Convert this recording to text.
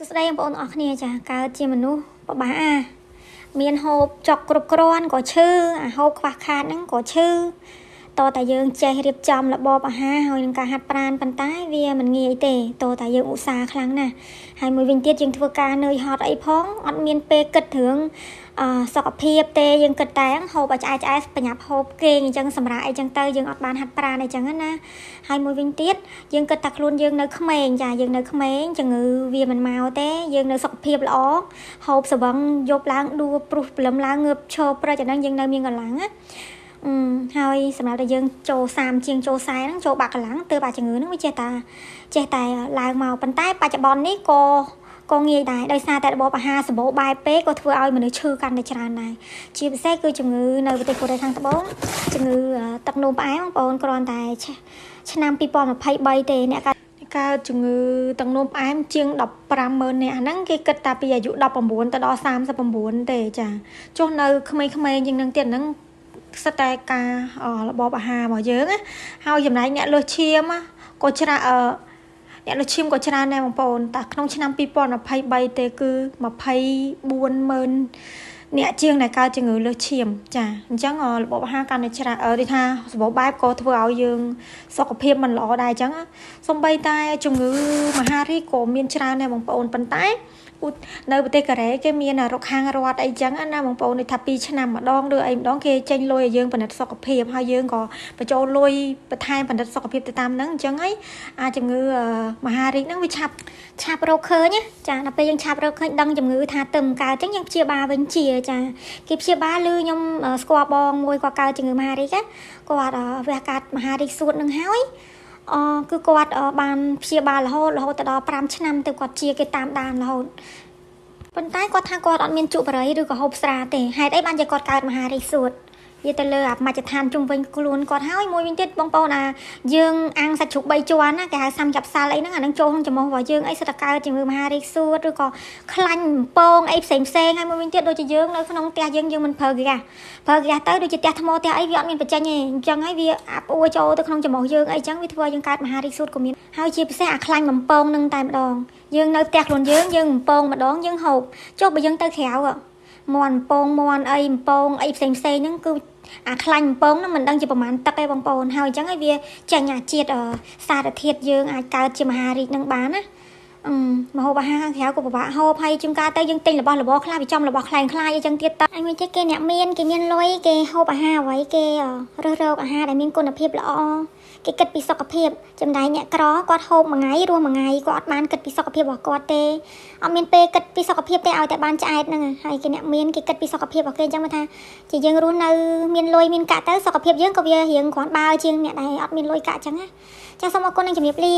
สุดท้ายยังบอกออกเนี่ยจ้ะการเจียมนุษย์ปะบ้าเมียนโฮบจอกกรุบกรอนก็ชื่อโฮบควักขาดนั่งก็ชื่อต่อแต่ยังใจเรียบจำและบอปะฮะหอยนังการหัดปรานปันใต้เวียมันเงียเตะต่อแต่ยังอุตสาครั้งน่ะให้มวยวินเตียยังทัวการเนยฮอตไอพ้องอัดเมียนเปกึดถึงสกปรกเตยังกึดแตงโฮบใจใจปัญญาโฮบเกงจังสำราไอจังเตยยังอัดบานหัดปรานไอจังนั้นนะให้มวยวินเตียยังกึดตักลุนยังเนยขมงจ้ะยังเนยขมงจังเงือเวียมันมาเตยังเนยสกปรกล้อโฮบสบังยบล้างดูปลุกลำล้างเงือบโชว์ประจันนั้นยังเนยมีเงินหลังอ่ะហើយសម្រាប់តែយើងចូល30ជាងចូល40ហ្នឹងចូលបាក់កន្លងទើបអាចជំងឺហ្នឹងវាចេះតែឡើងមកប៉ុន្តែបច្ចុប្បន្ននេះក៏ងាយដែរដោយសារតែរបបអាហារសម្បូរបែបពេកក៏ធ្វើឲ្យមនុស្សឈឺកាន់តែច្រើនដែរជាពិសេសគឺជំងឺនៅប្រទេសកូរ៉េខាងត្បូងជំងឺទឹកនោមផ្អែមបងប្អូនគ្រាន់តែឆ្នាំ2023ទេអ្នកកើតជំងឺទឹកនោមផ្អែមជាង150000នាក់ហ្នឹងគេគិតតែពីអាយុ19ទៅដល់39ទេចាចុះនៅក្មេងៗជាងនឹងទៀតហ្នឹងស្ទើរតែការរបបអាហាររបស់យើងណាហើយចំណែកអ្នកលើសឈាមក៏ច្រើនអ្នកលើសឈាមក៏ច្រើនដែរបងប្អូនតែក្នុងឆ្នាំ2023ទេគឺ240,000អ្នកជាងដែលកើតជំងឺលើសឈាមចាអញ្ចឹងរបបអាហារកាន់តែច្រើនដូចថាសម្បូរបែបក៏ធ្វើឲ្យយើងសុខភាពមិនល្អដែរអញ្ចឹងសូម្បីតែជំងឺមហារីកក៏មានច្រើនដែរបងប្អូនប៉ុន្តែនៅប្រទេសកូរ៉េគេមានរកខាងរដ្ឋអីចឹងណាបងប្អូនថា2ឆ្នាំម្ដងឬអីម្ដងគេចេញលុយឲ្យយើងពិនិត្យសុខភាពហើយយើងក៏បញ្ចូលលុយបន្ថែមពិនិត្យសុខភាពទៅតាមហ្នឹងអញ្ចឹងហើយអាចជំងឺមហារីកហ្នឹងវាឆាប់រកឃើញចាដល់ពេលយើងឆាប់រកឃើញដឹងជំងឺថាទៅកើតអញ្ចឹងយើងព្យាបាលវិញជាចាគេព្យាបាលឬខ្ញុំស្គាល់បងមួយគាត់កើតជំងឺមហារីកគាត់វាកើតមហារីកសួតនឹងហើយគឺគាត់បានព្យាបាលរហូតទៅដល់5ឆ្នាំទៅគាត់ជាគេតាមដានរហូតប៉ុន្តែគាត់ថាគាត់អត់មានជក់បរិយឬក៏ហូបស្រាទេហេតុអីបានជាគាត់កើតមហារីកសួតវាទៅលើមជ្ឈដ្ឋានជុំវិញខ្លួនគាត់ហើយមួយវិញទៀតបងប្អូនយើងអាំងសាច់ជ្រូក3ជាន់ណាគេហៅសាំចាប់សាល់អីហ្នឹងអានឹងចូលក្នុងច្រមុះរបស់យើងអីសិតតែកើតជំងឺមហារីកសួតឬក៏ខ្លាញ់ពងអីផ្សេងហើយមួយវិញទៀតដូចជាយើងនៅក្នុងផ្ទះយើងមិនប្រើហ្គាសទៅដូចជាផ្ទះថ្មផ្ទះអីវាអត់មានបញ្ចេញទេអញ្ចឹងហើយវាអាប់អួរចូលទៅក្នុងច្រមុះយើងអីចឹងវាធ្វើឲ្យយើងកើតមហារីកសួតក៏មានហើយជាពិសេសអាខ្លាញ់បំពងនឹងតែម្ដងយើងនៅផ្ទះខ្លួនយើងបំពងម្ដងយើងហូបចុះបើយើងទៅក្រៅមន់ពងមន់អីបំពងអីផ្សេងហ្នឹងគឺអាខ្លាញ់បំពងហ្នឹងមិនដឹងជាប្រមាណទឹកទេបងប្អូនហើយអញ្ចឹងហើយវាចាញ់អាជាតិសារធាតុយើងអាចកើតជាមហារីកនឹងបានណាមកហូបអាហារខាងក្រៅក៏ពិបាកហូបហើយជួនកាលទៅយើងទិញរបស់របរខ្លះវាចំរបស់ខ្លែងខ្លាយអីចឹងទៀតតើអញវិញគេអ្នកគេមានលុយគេហូបអាហារអ្វីគេរើសរកអាហារដែលមានគុណភាពល្អគេគិតពីសុខភាពចំណែកអ្នកក្រគាត់ហូបមួយថ្ងៃរស់មួយថ្ងៃគាត់អត់បានគិតពីសុខភាពរបស់គាត់ទេអត់មានពេលគិតពីសុខភាពទេឲ្យតែបានឆ្អែតហ្នឹងហើយគេអ្នកគេគិតពីសុខភាពរបស់គេអញ្ចឹងថាជាយើងរស់នៅមានលុយមានកាក់ទៅសុខភាពយើងក៏វារៀងគ្រាន់បើជាងអ្នកដែលអត់មានលុយកាក់អញ្ចឹងណាចាសូមអរគុណនិងជំរាបលា